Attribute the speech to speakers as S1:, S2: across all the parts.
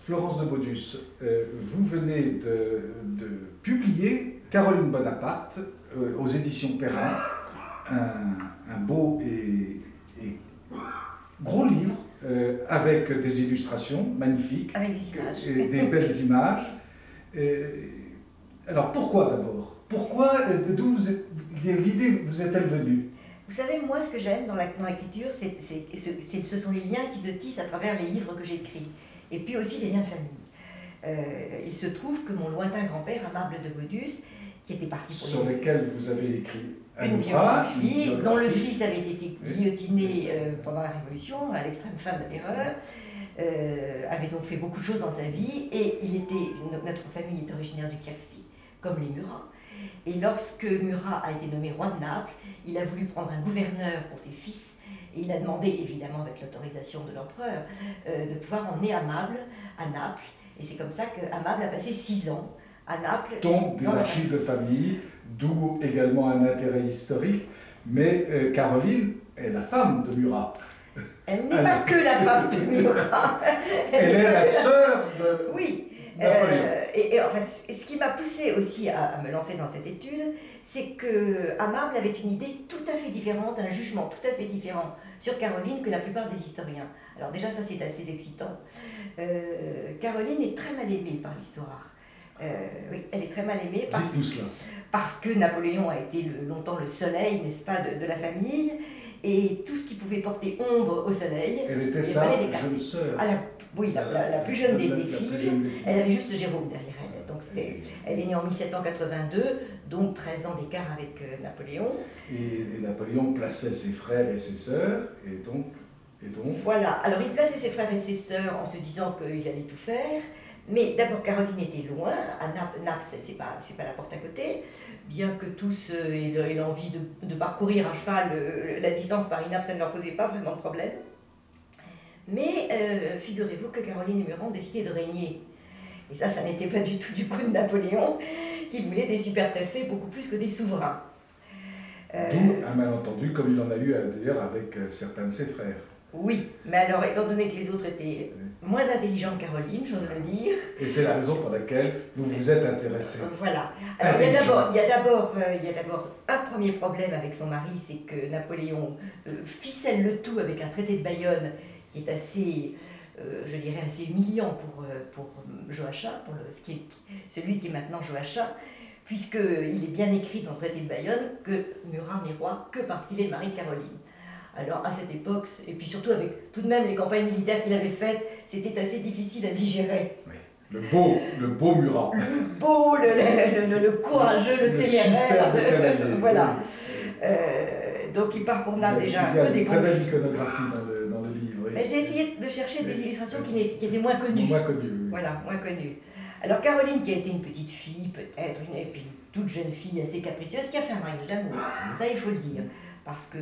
S1: Florence de Baudus, vous venez de publier Caroline Bonaparte aux éditions Perrin, un beau et gros livre avec des illustrations magnifiques,
S2: avec des images,
S1: et des belles images. Alors pourquoi d'abord? Pourquoi, d'où l'idée vous est-elle venue?
S2: Vous savez, moi, ce que j'aime dans l'écriture, ce sont les liens qui se tissent à travers les livres que j'écris, et puis aussi les liens de famille. Il se trouve que mon lointain grand-père, Amable de Baudus, qui était parti pour
S1: sur lesquels vous avez écrit
S2: une biographie, dont le fils avait été guillotiné pendant la Révolution, à l'extrême fin de la Terreur, avait donc fait beaucoup de choses dans sa vie, et notre famille est originaire du Quercy, comme les Murat. Et lorsque Murat a été nommé roi de Naples, il a voulu prendre un gouverneur pour ses fils, et il a demandé, évidemment avec l'autorisation de l'empereur, de pouvoir emmener Amable à Naples. Et c'est comme ça qu'Amable a passé 6 ans à Naples.
S1: Donc des archives de famille, d'où également un intérêt historique. Mais Caroline est la femme de Murat.
S2: Elle n'est pas que la femme de Murat.
S1: Elle est la sœur de
S2: oui.
S1: Napoléon.
S2: Enfin, ce qui m'a poussé aussi à me lancer dans cette étude, c'est que Amable avait une idée tout à fait différente, un jugement tout à fait différent sur Caroline que la plupart des historiens. Alors déjà, ça c'est assez excitant. Caroline est très mal aimée par l'histoire. Oui, elle est très mal aimée parce que Napoléon a été longtemps le soleil, n'est-ce pas, de la famille, et tout ce qui pouvait porter ombre au soleil.
S1: Elle était sa jeune sœur.
S2: Oui, la plus jeune des filles. Elle avait juste Jérôme derrière elle. Donc elle est née en 1782, donc 13 ans d'écart avec Napoléon.
S1: Et Napoléon plaçait ses frères et ses sœurs, et donc...
S2: Voilà, alors il plaçait ses frères et ses sœurs en se disant qu'il allait tout faire. Mais d'abord, Caroline était loin, à Naples, c'est pas la porte à côté, bien que tous aient l'envie de parcourir à cheval la distance Paris-Naples, ça ne leur posait pas vraiment de problème. Mais figurez-vous que Caroline et Murat ont décidé de régner. Et ça n'était pas du tout du coup de Napoléon, qui voulait des supertafés beaucoup plus que des souverains.
S1: D'où un malentendu, comme il en a eu d'ailleurs avec certains de ses frères.
S2: Oui, mais alors, étant donné que les autres étaient moins intelligents que Caroline, j'ose le dire...
S1: Et c'est la raison pour laquelle vous vous êtes intéressé.
S2: Voilà. Alors, il y a d'abord un premier problème avec son mari, c'est que Napoléon ficelle le tout avec un traité de Bayonne qui est assez, je dirais, assez humiliant pour Joachim, celui qui est maintenant Joachim, puisqu'il est bien écrit dans le traité de Bayonne que Murat n'est roi que parce qu'il est le mari de Caroline. Alors à cette époque, et puis surtout avec tout de même les campagnes militaires qu'il avait faites, c'était assez difficile à digérer.
S1: Oui. Le beau Murat.
S2: Le beau, le courageux, le téméraire. Voilà. Donc il part pour Naples déjà un peu
S1: des... Il y a une très belle iconographie dans le livre. Oui.
S2: J'ai essayé de chercher des illustrations qui étaient moins connues.
S1: Moins connues. Oui.
S2: Voilà, moins connues. Alors Caroline, qui a été une petite fille, peut-être, et puis une toute jeune fille assez capricieuse, qui a fait un mariage d'amour, ça il faut le dire, parce que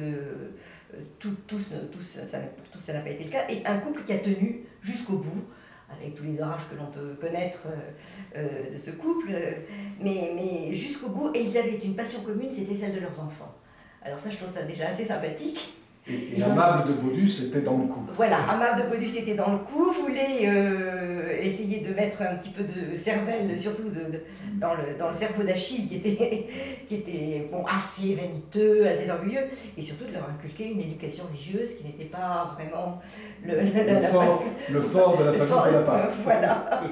S2: ça n'a pas été le cas, et un couple qui a tenu jusqu'au bout, avec tous les orages que l'on peut connaître de ce couple, mais jusqu'au bout, et ils avaient une passion commune, c'était celle de leurs enfants. Alors ça, je trouve ça déjà assez sympathique.
S1: Et Amable de Baudus était dans le coup.
S2: Voilà, Amable de Baudus était dans le coup, voulait essayer de mettre un petit peu de cervelle, surtout dans le cerveau d'Achille, qui était bon, assez vaniteux, assez orgueilleux, et surtout de leur inculquer une éducation religieuse qui n'était pas vraiment
S1: le fort de la famille Bonaparte.
S2: Voilà.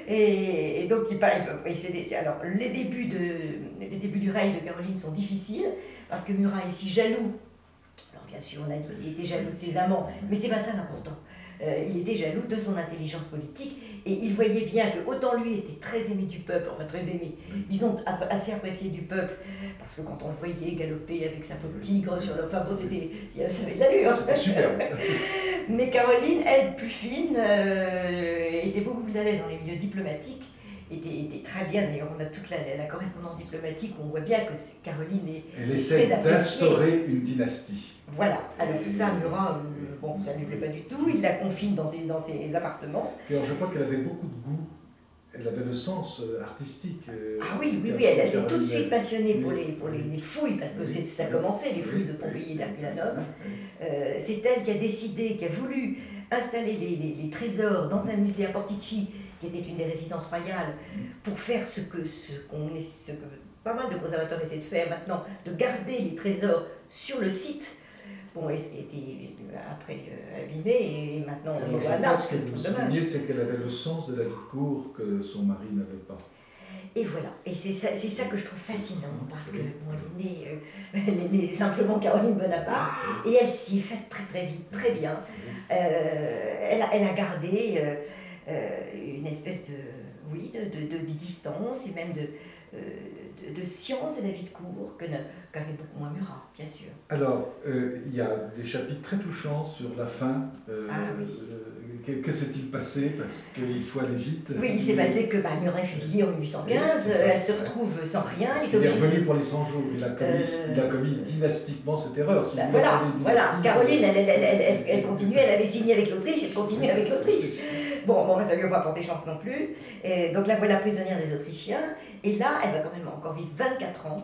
S2: Et donc, alors, les débuts du règne de Caroline sont difficiles, parce que Murat est si jaloux. Alors bien sûr, on a dit qu'il était jaloux de ses amants, mais c'est pas ça l'important. Il était jaloux de son intelligence politique, et il voyait bien que autant lui était très aimé du peuple, enfin très aimé, disons assez apprécié du peuple, parce que quand on le voyait galoper avec sa peau de tigre sur le... Enfin bon, ça avait de l'allure.
S1: C'était super.
S2: Mais Caroline, elle, plus fine, était beaucoup plus à l'aise dans les milieux diplomatiques, était très bien. D'ailleurs, on a toute la correspondance diplomatique où on voit bien que Caroline est
S1: elle essaie d'instaurer une dynastie.
S2: Voilà. Alors ça, Murat, bon, ça ne lui plaît pas du tout. Il la confine dans ses appartements.
S1: Et alors, je crois qu'elle avait beaucoup de goût. Elle avait le sens artistique.
S2: Ah oui, elle s'est tout de suite passionnée pour les fouilles, parce que ça a commencé, les fouilles de Pompéi et d'Herculanum. C'est elle qui a décidé, qui a voulu installer les trésors dans un musée à Portici, qui était une des résidences royales, pour faire ce que pas mal de conservateurs essaient de faire maintenant, de garder les trésors sur le site. Bon, et ce qui était après abîmé, et maintenant on
S1: Alors,
S2: est
S1: je
S2: à
S1: pense
S2: Naples,
S1: que vous soulignez, c'est qu'elle avait le sens de la vie de cour que son mari n'avait pas.
S2: Et voilà, et c'est ça que je trouve fascinant, parce que bon, elle est née simplement Caroline Bonaparte, et elle s'y est faite très très vite, très bien. Elle a gardé une espèce de distance, et même de science de la vie de cour qu'avait beaucoup moins Murat, bien sûr.
S1: Alors, il y a des chapitres très touchants sur la fin. Que s'est-il passé? Parce qu'il faut aller vite.
S2: Oui, il s'est passé que Murat est fusillé en 1815, elle se retrouve sans rien.
S1: Il est revenu pour les 100 jours, il a commis dynastiquement cette erreur. Si
S2: voilà. Caroline, elle continue, elle avait signé avec l'Autriche, elle continue avec l'Autriche. Bon, ça ne lui a pas porté chance non plus. Et donc la voilà prisonnière des Autrichiens, et là, elle va quand même encore vivre 24 ans.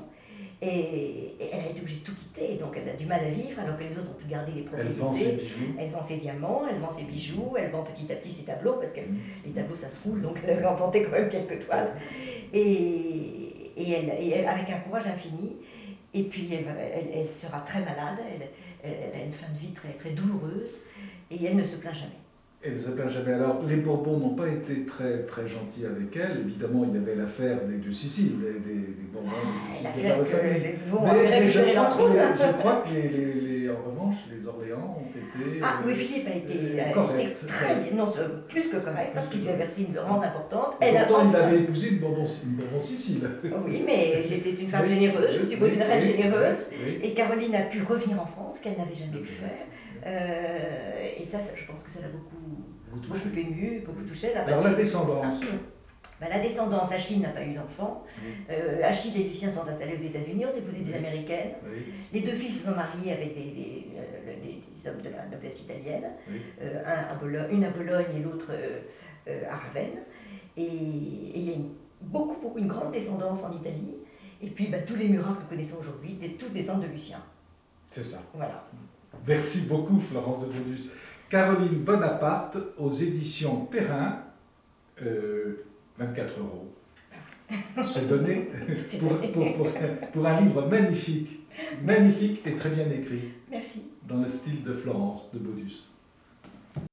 S2: Et elle a été obligée de tout quitter, donc elle a du mal à vivre, alors que les autres ont pu garder les propriétés.
S1: Elle vend ses bijoux.
S2: Elle vend ses diamants, elle vend ses bijoux, elle vend petit à petit ses tableaux, parce que les tableaux ça se roule, donc elle a remporté quand même quelques toiles. Et elle, avec un courage infini, et puis elle sera très malade, elle a une fin de vie très, très douloureuse, et elle ne se plaint jamais.
S1: Elle ne se plaint jamais. Alors, les Bourbons n'ont pas été très, très gentils avec elle. Évidemment, il y avait l'affaire de Sicile, des Bourbons de Sicile. Je crois que, en revanche, les Orléans ont été
S2: oui, Philippe a été
S1: correct.
S2: Très bien, non, plus que correct, parce qu'il lui a versé une rente importante.
S1: Pourtant, il avait épousé une Bourbon Sicile.
S2: Oui, mais c'était une femme généreuse, je suppose une reine généreuse. Et Caroline a pu revenir en France, qu'elle n'avait jamais pu faire. Et ça, je pense que ça l'a beaucoup ému, beaucoup touché.
S1: Alors la descendance.
S2: La descendance, Achille n'a pas eu d'enfant. Achille et Lucien sont installés aux États-Unis, ont épousé des Américaines. Les deux filles se sont mariées avec des hommes de la noblesse italienne. Une à Bologne et l'autre à Ravenne. Et il y a une grande descendance en Italie. Et puis tous les Murat que nous connaissons aujourd'hui, tous descendent de Lucien.
S1: C'est ça.
S2: Voilà.
S1: Merci beaucoup Florence de Bodus. Caroline Bonaparte aux éditions Perrin, 24 €. C'est donné pour un livre magnifique et très bien écrit.
S2: Merci.
S1: Dans le style de Florence de Bodus.